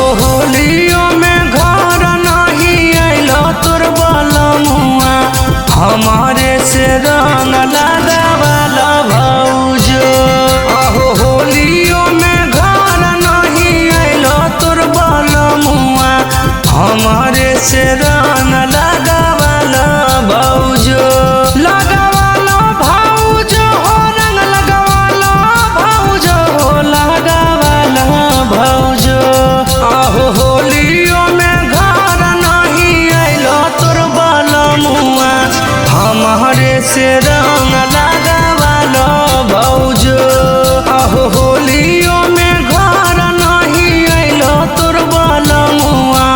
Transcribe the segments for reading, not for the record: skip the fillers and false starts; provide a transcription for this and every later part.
अहो होलियो में घर नहीं आइलो तोर बलमुआ हमारे से रंग लगावाला भौजो। अहो होलियो में घर नहीं आइलो तोर बलमुआ हमारे से रंग लगावाला भौजो। लगावाला भौजो हो रंग लगावाला भौजो हो लगावाला भौजो। अहो होलियो में घर नहीं आइलो तोर बलमुआ हमारे से रंग लगावाला भौजो। अहो होलियो में घर नहीं आइलो तोर बलमुआ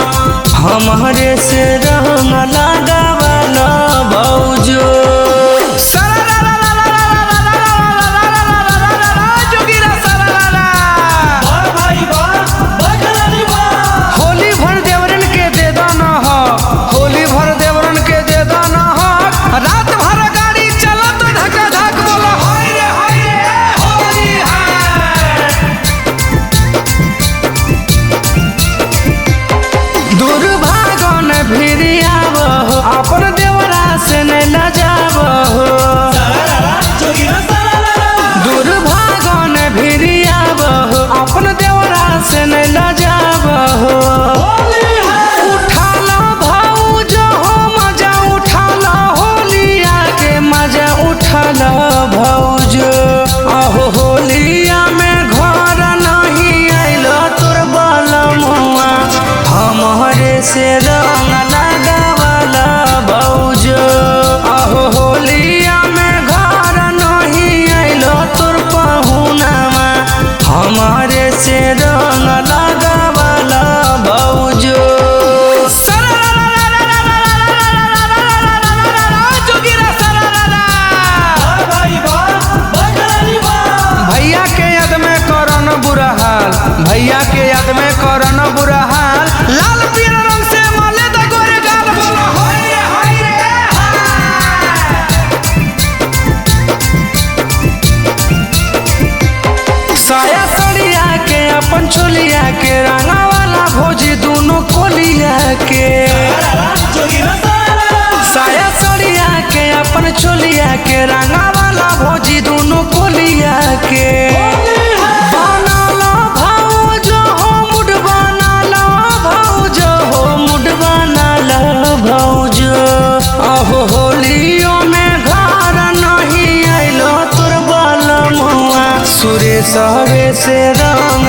हमारे से रंग लगावाला भौजो। होली भर देवरन के दे दाना हो, होली भर देवरन के दे दाना हो। रात भर गाड़ी चला तो धक्का धक बोला हाय रे होली है। दुर्भागन भिरियाव हो अपन देवरा से नहीं लजाव हो। दुर्भागन भिरियाव हो अपन देवरा से नहीं लजाव हो। उठाला भौजो हो मजा उठाला होलिया के मजा उठाला भौजो। अहो होलिया में घर नहीं आइलो तोर बलमुआ हमारे से रंग लगावाला भौजो। अहो होलिया में घर नहीं आइलो तोर पहुनामा हमारे से रंग लगावाला भौजो। भैया के याद में करन बुरा हाल, भैया के याद में करन बुरा हाल। लाल पीला रंग से माले द गोरे गाल बोलो हाय रे साया सड़िया के अपन छोलिया के रंगा वाला भौजी दोनों कोलिया के। साया सड़िया के अपन छोलिया के रंगा वाला भौजी दोनों कोलिया के। बनाला भौजो हो मुड बनाला भौजो हो मुड बनाला भौजो। अहो होलियो में घर नहीं आइलो तोर बलमुआ सुरेश हवे से रंग